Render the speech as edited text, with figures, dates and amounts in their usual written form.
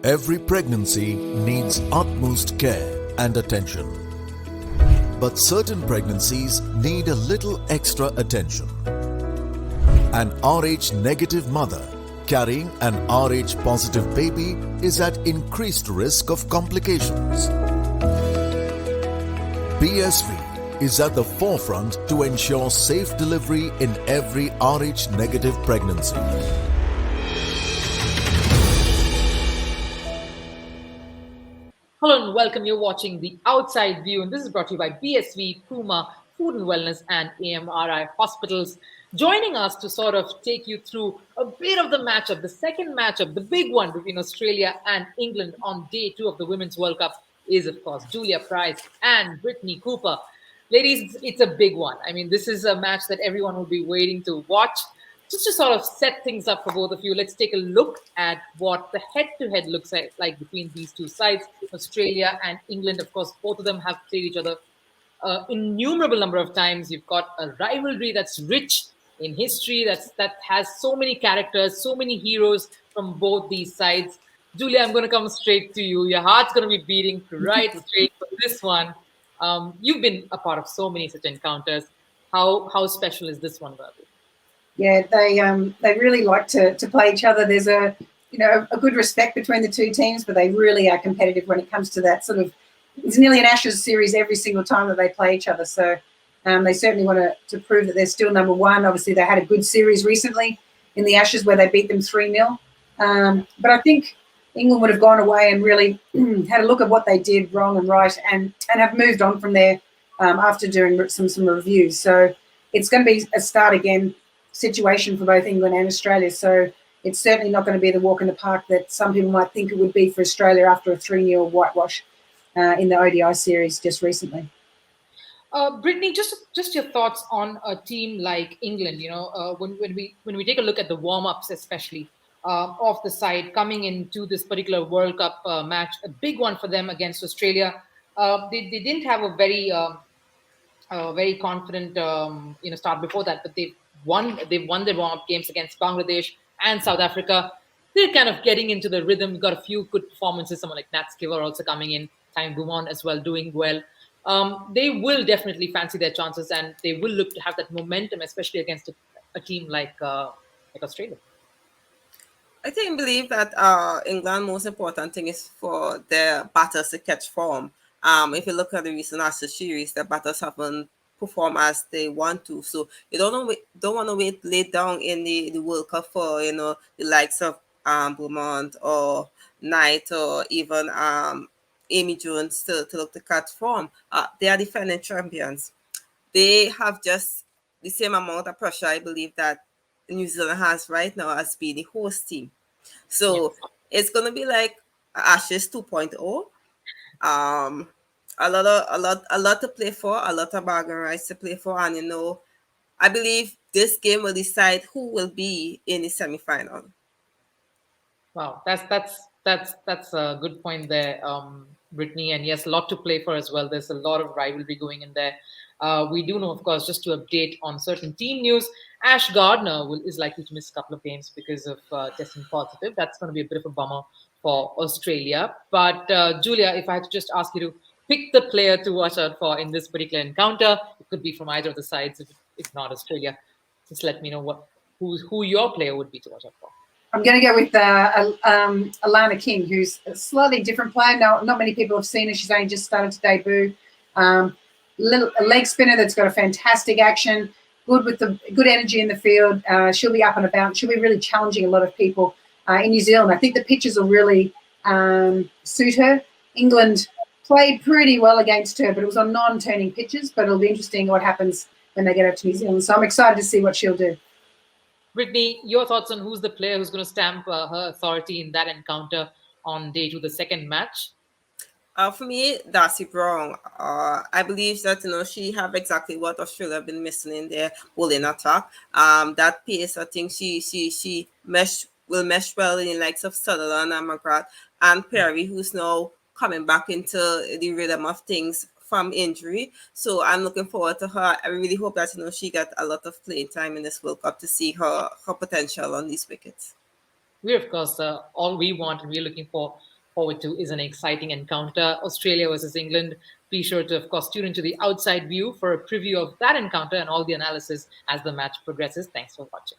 Every pregnancy needs utmost care and attention. But certain pregnancies need a little extra attention. An Rh negative mother carrying an Rh positive baby is at increased risk of complications. BSV is at the forefront to ensure safe delivery in every Rh negative pregnancy. Hello and welcome. You're watching The Outside View, and this is brought to you by BSV, Puma, Food and Wellness, and AMRI Hospitals. Joining us to sort of take you through a bit of the matchup, the second matchup, the big one between Australia and England on day 2 of the Women's World Cup is, of course, Julia Price and Brittany Cooper. Ladies, it's a big one. I mean, this is a match that everyone will be waiting to watch. Just to sort of set things up for both of you, let's take a look at what the head-to-head looks like between these two sides. Australia and England, of course, both of them have played each other innumerable number of times. You've got a rivalry that's rich in history, that has so many characters, so many heroes from both these sides. Julia, I'm going to come straight to you. Your heart's going to be beating right straight for this one. You've been a part of so many such encounters. How special is this one about you? Yeah, they really like to play each other. There's a good respect between the two teams, but they really are competitive when it comes to that sort of. It's nearly an Ashes series every single time that they play each other. So they certainly want to prove that they're still number one. Obviously, they had a good series recently in the Ashes where they beat them 3-0. But I think England would have gone away and really had a look at what they did wrong and right, and have moved on from there after doing some reviews. So it's going to be a start again situation for both England and Australia. So it's certainly not going to be the walk in the park that some people might think it would be for Australia after a 3-0 whitewash in the ODI series just recently. Brittany, just your thoughts on a team like England. You know, when we take a look at the warm-ups, especially off the side coming into this particular World Cup match, a big one for them against Australia. They didn't have a very confident start before that, but they've won their warm-up games against Bangladesh and South Africa. They're kind of getting into the rhythm. We've got a few good performances, someone like Nat Skiver also coming in, Time Beaumont as well, doing well. They will definitely fancy their chances, and they will look to have that momentum, especially against a team like Australia. I think believe that England most important thing is for their batters to catch form. If you look at the recent Ashes series, the batters haven't performed as they want to. So you don't want to wait late down in the World Cup for the likes of Beaumont or Knight or even Amy Jones to look to catch form. They are defending champions. They have just the same amount of pressure, I believe, that New Zealand has right now as being the host team. So it's gonna be like Ashes 2.0. A lot to play for, a lot of bargain rights to play for, and I believe this game will decide who will be in the semi-final. Wow, that's a good point there, Brittany. And yes, a lot to play for as well. There's a lot of rivalry going in there. We do know, of course, just to update on certain team news, Ash Gardner is likely to miss a couple of games because of testing positive. That's going to be a bit of a bummer for Australia. But Julia, if I had to just ask you to pick the player to watch out for in this particular encounter, it could be from either of the sides. If not Australia, just let me know who your player would be to watch out for. I'm going to go with Alana King, who's a slightly different player. No, not many people have seen her. She's only just started to debut. A leg spinner that's got a fantastic action, good with the good energy in the field. She'll be up and about. She'll be really challenging a lot of people in New Zealand. I think the pitches will really suit her. England played pretty well against her, but it was on non-turning pitches. But it'll be interesting what happens when they get up to New Zealand. So I'm excited to see what she'll do. Brittany, your thoughts on who's the player who's going to stamp her authority in that encounter on day 2, the second match? For me, Darcy Brown. I believe that she have exactly what Australia have been missing in their bowling attack. That pace, I think she will mesh well in the likes of Sutherland and McGrath and Perry, who's now coming back into the rhythm of things from injury. So I'm looking forward to her. I really hope that she got a lot of playing time in this World Cup to see her potential on these wickets. We're, of course, all we want and we're looking for forward to is an exciting encounter. Australia versus England. Be sure to, of course, tune into the Outside View for a preview of that encounter and all the analysis as the match progresses. Thanks for watching.